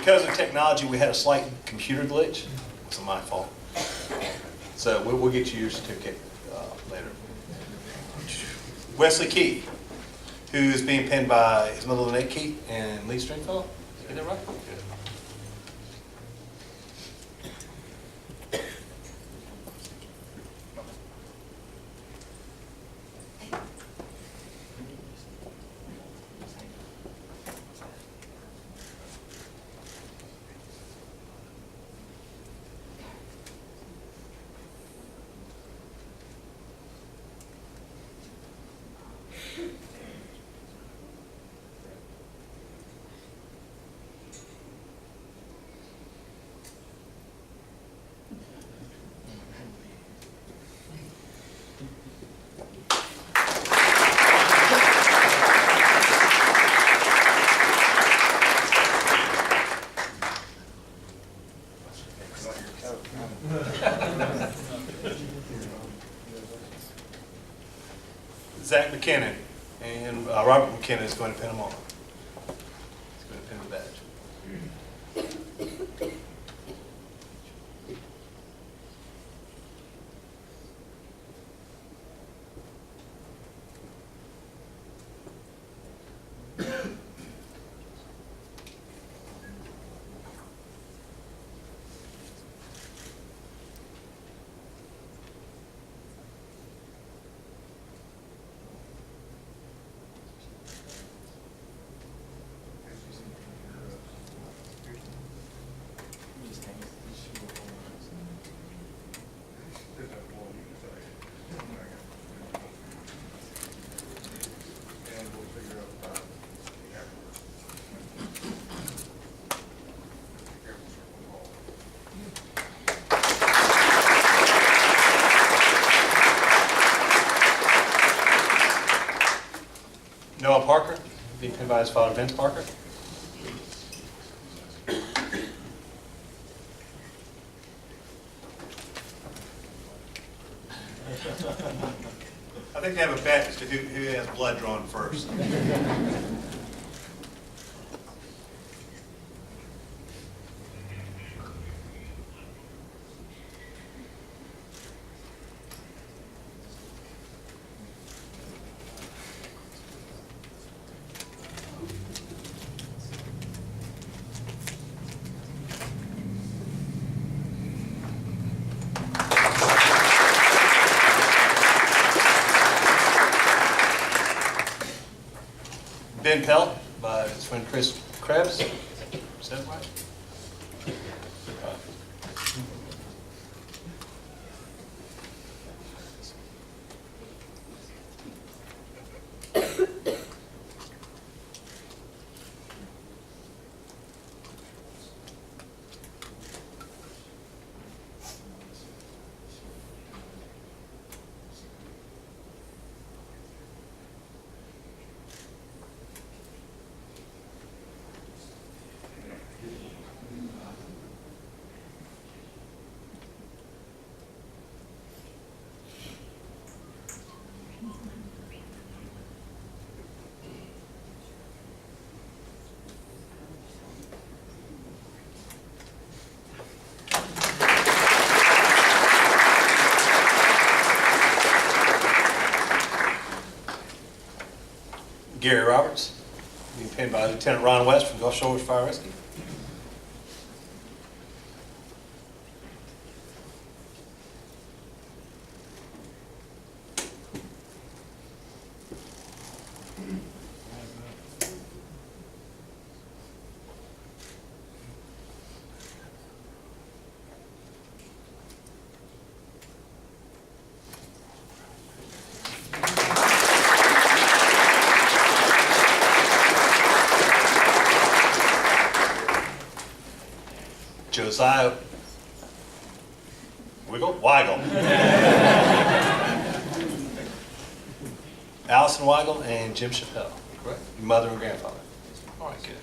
because of technology, we had a slight computer glitch. It's my fault. So we'll get you your certificate later. Wesley Keith, who is being pinned by his middle name Keith and Lee Stringfellow. Is that right? Good. Zach McKinnon and Robert McKinnon is going to pin them on. He's going to pin the badge. Noah Parker, being pinned by his father, Vince Parker. I think they have a bet as to who has blood drawn first. Ben Pelt by his friend Chris Krebs. Is that right? Gary Roberts, being pinned by Lieutenant Ron West from Gulf Shores Fire Rescue. Josiah Weigel. Allison Weigel and Jim Chappelle, correct? Your mother and grandfather. All right, good.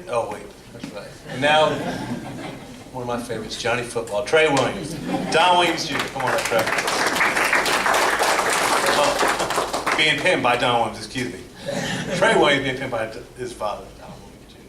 Oh, wait, that's right. And now, one of my favorites, Johnny Football, Trey Williams. Don Williams Jr., come on up, Trey. Oh, being pinned by Don Williams, excuse me. Trey Williams being pinned by his father, Don Williams Jr.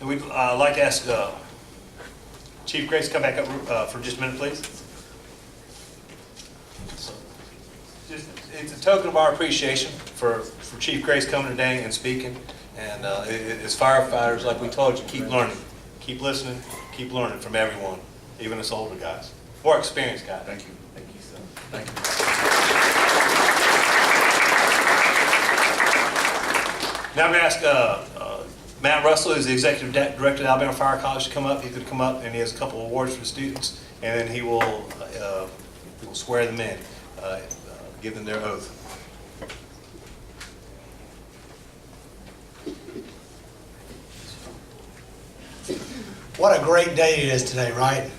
And we'd like to ask Chief Grace to come back up for just a minute, please. So, it's a token of our appreciation for Chief Grace coming today and speaking. And as firefighters, like we told you, keep learning, keep listening, keep learning from everyone, even us older guys, more experienced guys. Thank you. Thank you, sir. Thank you. Now I'm going to ask Matt Russell, who's the Executive Director of Alabama Fire College, to come up. He could come up, and he has a couple of awards for the students, and then he will swear them in, give them their oath. What a great day it is today, right?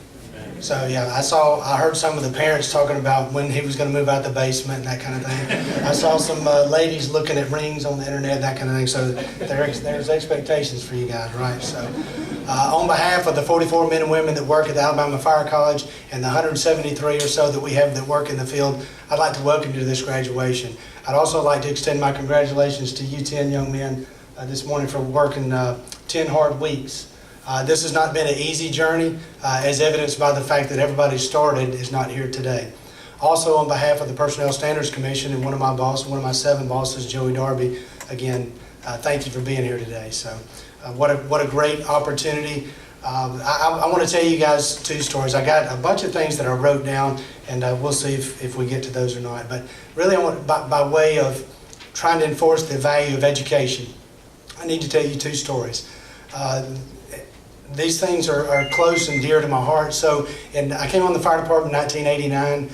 So yeah, I heard some of the parents talking about when he was going to move out the basement and that kind of thing. I saw some ladies looking at rings on the internet, that kind of thing. So there's expectations for you guys, right? So on behalf of the 44 men and women that work at the Alabama Fire College and the 173 or so that we have that work in the field, I'd like to welcome you to this graduation. I'd also like to extend my congratulations to you 10 young men this morning for working 10 hard weeks. This has not been an easy journey, as evidenced by the fact that everybody started is not here today. Also, on behalf of the Personnel Standards Commission and one of my 7 bosses, Joey Darby, again, thank you for being here today. So, what a great opportunity. I want to tell you guys 2 stories. I got a bunch of things that I wrote down, and we'll see if we get to those or not. But really, I want, by way of trying to enforce the value of education, I need to tell you 2 stories. These things are close and dear to my heart. So, and I came on the fire department in 1989.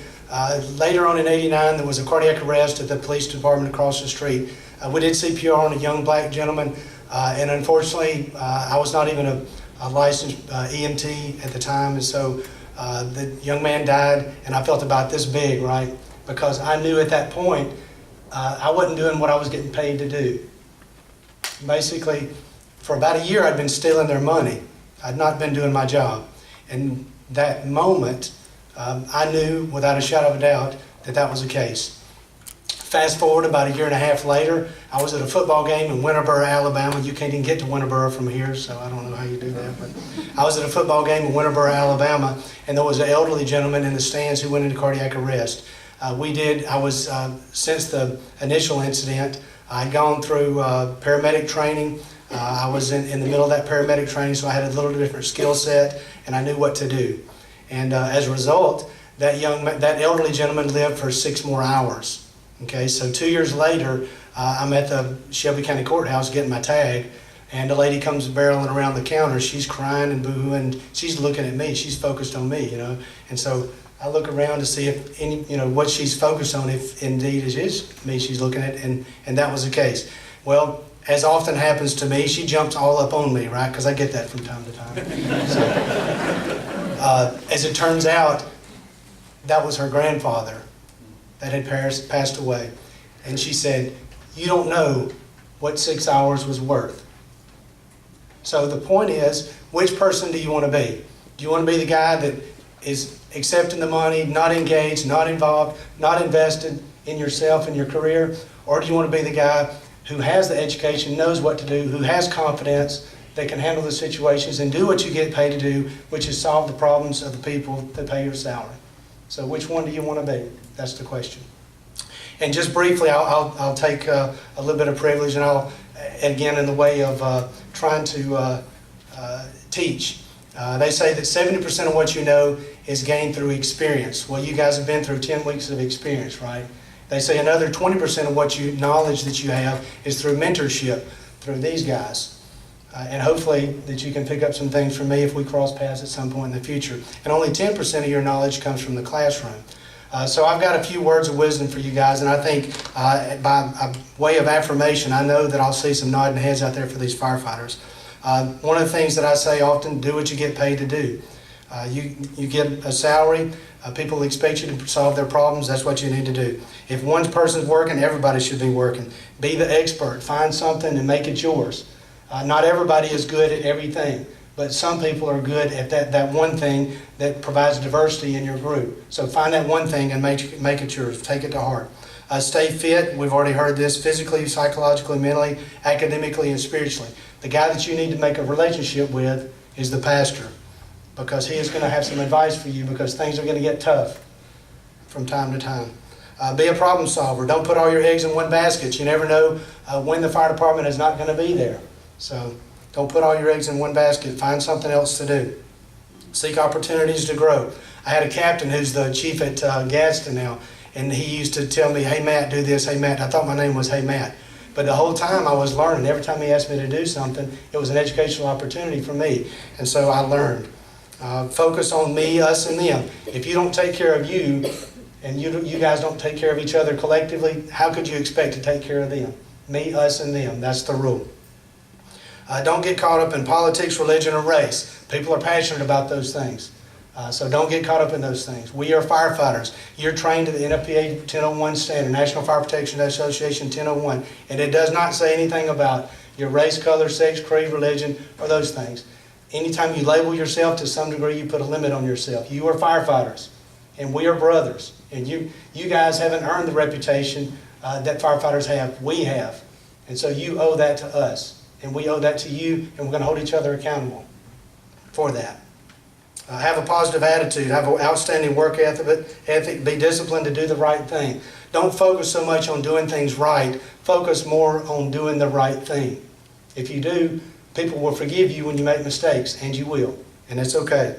Later on in '89, there was a cardiac arrest at the police department across the street. We did CPR on a young black gentleman, and unfortunately, I was not even a licensed EMT at the time, and so the young man died, and I felt about this big, right? Because I knew at that point I wasn't doing what I was getting paid to do. Basically, for about a year, I'd been stealing their money. I'd not been doing my job. And that moment, I knew without a shadow of a doubt that that was the case. Fast forward about a year and a half later, I was at a football game in Winterboro, Alabama. You can't even get to Winterboro from here, so I don't know how you do that. But I was at a football game in Winterboro, Alabama, and there was an elderly gentleman in the stands who went into cardiac arrest. Since the initial incident, I'd gone through paramedic training. I was in the middle of that paramedic training, so I had a little different skill set, and I knew what to do. And as a result, that elderly gentleman lived for 6 more hours. Okay, so 2 years later, I'm at the Shelby County Courthouse getting my tag, and a lady comes barreling around the counter. She's crying and boohooing. She's looking at me. She's focused on me, And so I look around to see if what she's focused on, if indeed it is me she's looking at, and that was the case. Well, as often happens to me, she jumps all up on me, right? Because I get that from time to time. So, as it turns out, that was her grandfather that had passed away. And she said, "You don't know what 6 hours was worth." So the point is, which person do you want to be? Do you want to be the guy that is accepting the money, not engaged, not involved, not invested in yourself and your career? Or do you want to be the guy who has the education, knows what to do, who has confidence, that can handle the situations and do what you get paid to do, which is solve the problems of the people that pay your salary? So which one do you want to be? That's the question. And just briefly, I'll take a little bit of privilege, and I'll, again, in the way of trying to teach. They say that 70% of what you know is gained through experience. Well, you guys have been through 10 weeks of experience, right? They say another 20% of knowledge that you have is through mentorship, through these guys. And hopefully that you can pick up some things from me if we cross paths at some point in the future. And only 10% of your knowledge comes from the classroom. So I've got a few words of wisdom for you guys, and I think by way of affirmation, I know that I'll see some nodding heads out there for these firefighters. One of the things that I say often, do what you get paid to do. You get a salary, people expect you to solve their problems, that's what you need to do. If one person's working, everybody should be working. Be the expert, find something and make it yours. Not everybody is good at everything, but some people are good at that one thing that provides diversity in your group. So find that one thing and make it yours. Take it to heart. Stay fit. We've already heard this. Physically, psychologically, mentally, academically, and spiritually. The guy that you need to make a relationship with is the pastor, because he is going to have some advice for you, because things are going to get tough from time to time. Be a problem solver. Don't put all your eggs in one basket. You never know when the fire department is not going to be there. So don't put all your eggs in one basket. Find something else to do. Seek opportunities to grow. I had a captain who's the chief at Gadsden now, and he used to tell me, hey Matt, do this, hey Matt. I thought my name was Hey Matt. But the whole time I was learning. Every time he asked me to do something, it was an educational opportunity for me. And so I learned. Focus on me, us, and them. If you don't take care of you, and you guys don't take care of each other collectively, how could you expect to take care of them? Me, us, and them. That's the rule. Don't get caught up in politics, religion, or race. People are passionate about those things. So don't get caught up in those things. We are firefighters. You're trained to the NFPA 1001 standard, National Fire Protection Association 1001, and it does not say anything about your race, color, sex, creed, religion, or those things. Anytime you label yourself to some degree, you put a limit on yourself. You are firefighters, and we are brothers. And you guys haven't earned the reputation that firefighters have. We have. And so you owe that to us. And we owe that to you, and we're going to hold each other accountable for that. Have a positive attitude. Have an outstanding work ethic. Be disciplined to do the right thing. Don't focus so much on doing things right. Focus more on doing the right thing. If you do, people will forgive you when you make mistakes, and you will. And it's okay.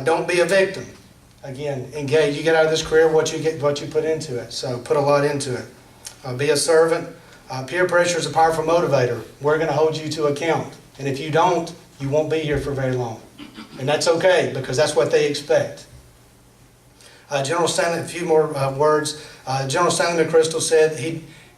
Don't be a victim. Again, engage. You get out of this career what you put into it. So put a lot into it. Be a servant. Peer pressure is a powerful motivator. We're going to hold you to account. And if you don't, you won't be here for very long. And that's okay, because that's what they expect. General Stanley, a few more words. General Stanley McChrystal said,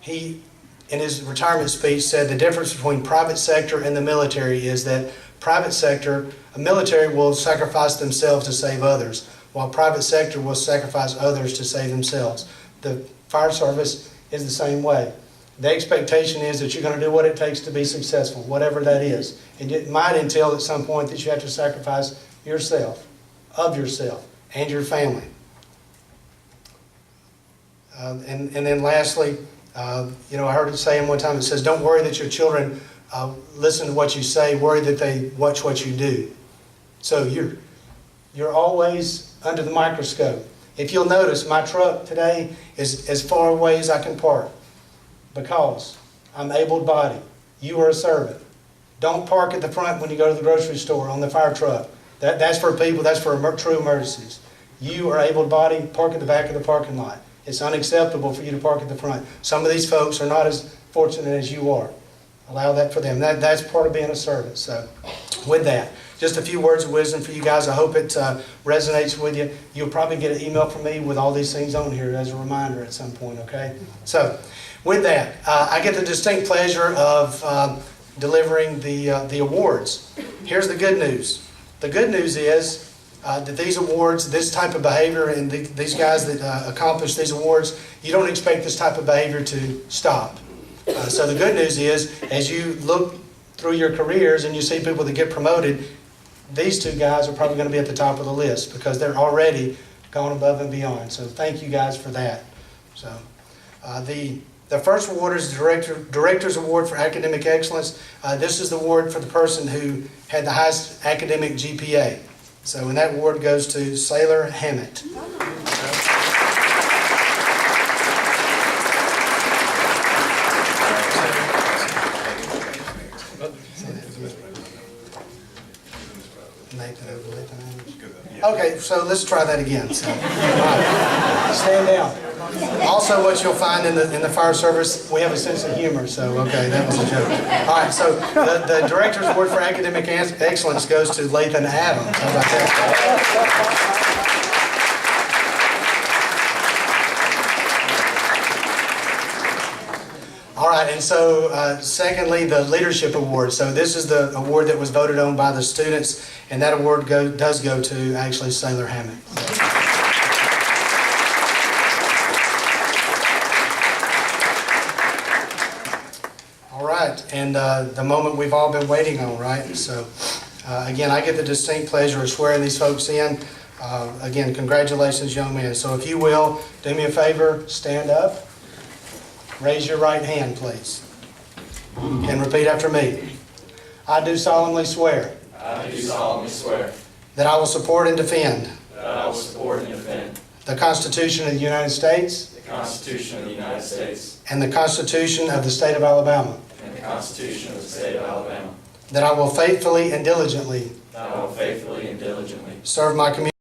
he in his retirement speech said the difference between private sector and the military is that private sector, a military will sacrifice themselves to save others, while private sector will sacrifice others to save themselves. The fire service is the same way. The expectation is that you're going to do what it takes to be successful, whatever that is. And it might entail at some point that you have to sacrifice yourself, of yourself, and your family. And then lastly, I heard it saying one time, it says, don't worry that your children listen to what you say, worry that they watch what you do. So you're always under the microscope. If you'll notice, my truck today is as far away as I can park, because I'm able-bodied. You are a servant. Don't park at the front when you go to the grocery store on the fire truck. That's for people, that's for true emergencies. You are able-bodied, park at the back of the parking lot. It's unacceptable for you to park at the front. Some of these folks are not as fortunate as you are. Allow that for them. That's part of being a servant. So with that, just a few words of wisdom for you guys. I hope it resonates with you. You'll probably get an email from me with all these things on here as a reminder at some point, okay? So with that, I get the distinct pleasure of delivering the awards. Here's the good news. The good news is that these awards, this type of behavior, and these guys that accomplish these awards, you don't expect this type of behavior to stop. So the good news is, as you look through your careers and you see people that get promoted, these two guys are probably going to be at the top of the list because they're already gone above and beyond. So thank you guys for that. So the first award is the Director's Award for Academic Excellence. This is the award for the person who had the highest academic GPA. So, and that award goes to Sailor Hammett. Okay, so let's try that again. So, stand down. Also, what you'll find in the fire service, we have a sense of humor, so, okay, that was a joke. All right, so the Director's Award for Academic Excellence goes to Lathan Adams. How about that? All right, and so secondly, the Leadership Award. So this is the award that was voted on by the students, and that award does go to actually Sailor Hammock. All right, and the moment we've all been waiting on, right? So again, I get the distinct pleasure of swearing these folks in. Again, congratulations, young men. So if you will, do me a favor, stand up. Raise your right hand, please, and repeat after me. I do solemnly swear I do solemnly swear that I will support and defend that I will support and defend the Constitution of the United States the Constitution of the United States and the Constitution of the State of Alabama, and the Constitution of the State of Alabama, that I will faithfully and diligently that I will faithfully and diligently serve my community